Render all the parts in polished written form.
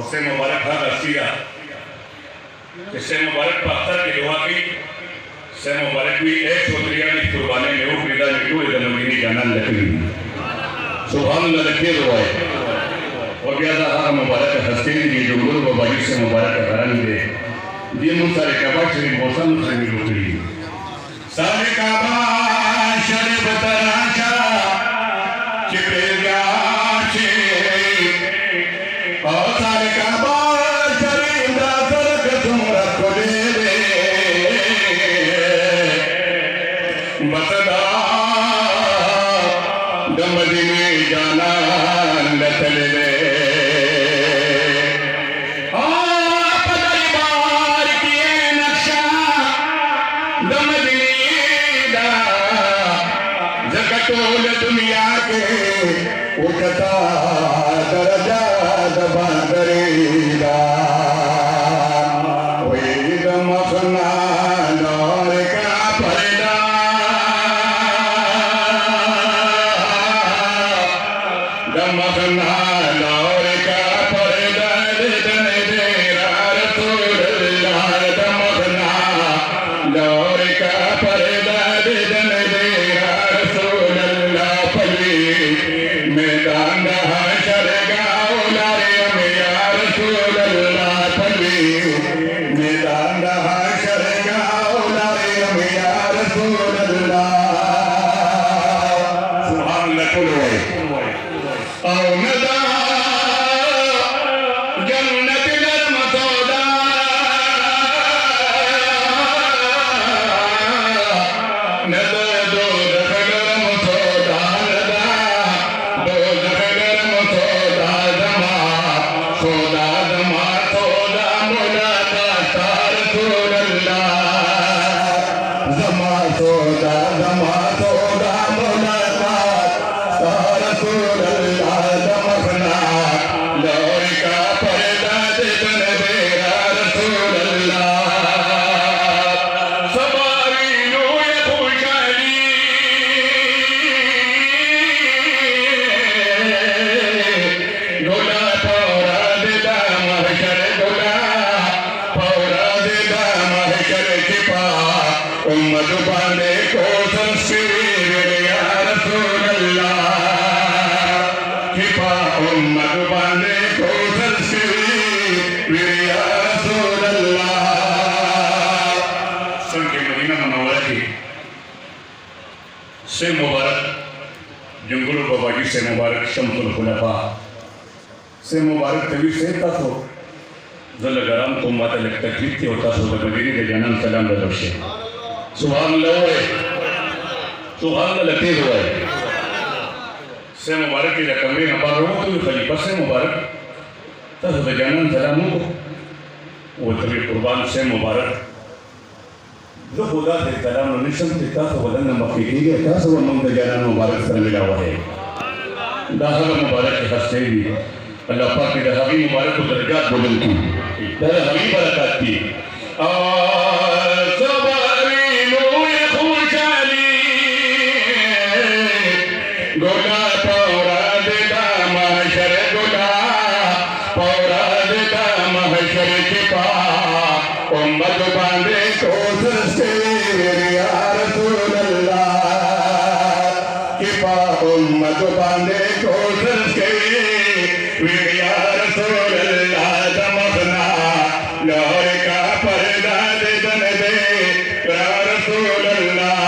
और से मुबारक हा रसीदा से मुबारक पाकर की दुआ की से मुबारक भी एक चौधरी की कुर्बानी में वो पिता ने क्यों इधर नवीनी जाना लकड़ी सुभान अल्लाह लगे दुआ है और क्या था हा मुबारक हस्ती ने जुगुल बाबाजी से मुबारक कराने दे ये मुसारे कबा शरीफ मौसम से मिलती सारे काबा शरीफ तराशा चिपड़िया छे और सारे काबा शरीफ दा सरक तुम रखो दे बतदा दमदीने जाना लतले दे टोल दुनिया के उठता दर्जा दबा करेगा वही दमखना दौर का पर्दा दमखना दौर का पर्दा दे रसूलुल्लाह दमखना दौर का पर्दा दे मैदान हशर गाओ लारे में या रसूल अल्लाह पली मैदान हशर गाओ लारे में या रसूल अल्लाह सुभान अल्लाह औ नदा जन्नत नरम सौदा नदा दो नरम सौदा सोदा दमा सोदा मुलाकात रसूल अल्लाह दमा सोदा मुलाकात रसूल अल्लाह दमखना लौर का पर्दा दे रसूल अल्लाह सवारी नो ये खुशहाली डोला उम्मत बांधे को तस्वीर या रसूल अल्लाह हिपा उम्मत बांधे को तस्वीर या रसूल अल्लाह सन के मदीना मुनव्वरा की से मुबारक जंगुल बाबाजी से मुबारक शमसुल खुलफा से मुबारक कभी से था तो जलगराम को माता लग तकलीफ थी होता सो मदीने के जन्म सलाम दर्शे सुभान अल्लाह लतीफ हुआ है से मुबारक की कमरे में बार रहो तो खलीफा से मुबारक तब बजानन सलामों को वो तभी कुर्बान से मुबारक जो खुदा से सलाम निशम से का वदन मफीकी है का सब मंग बजानन मुबारक सर मिला हुआ है दाहर मुबारक के हस्ते भी अल्लाह पाक की दहावी मुबारक को दर्जात बुलंद की दहावी बरकत की गोला पौरा देदा महशर गोला पौरा देदा महशर के पा उम्मत बांधे को से या रसूल अल्लाह के पा उम्मत बांधे को से या रसूल अल्लाह दमखना लौर का पर्दा दे या रसूल अल्लाह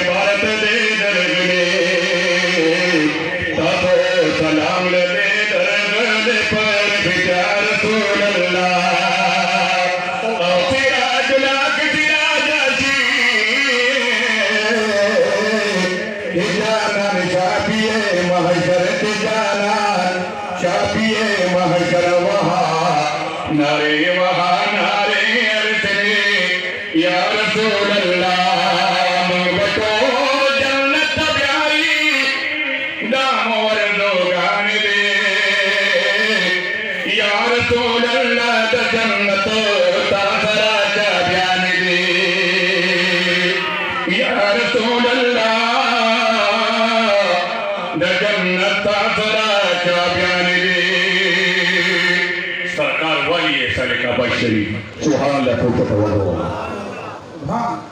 भारत दे दरगले तातो सलाम ले दरगले पर बिचा रसूल अल्लाह तेरा जुलाक तेरा जाजी जाना शाफिए महशर के जाना शाफिए महशर वहाँ नारे अर्थ या रसूल अल्लाह रसूल अल्लाह दा जन्नत तासरा जा बयान दे या रसूल अल्लाह द जन्नत ताजरा क्या बयान दे सरकार वाली है साले का बशरी सुभान अल्लाह।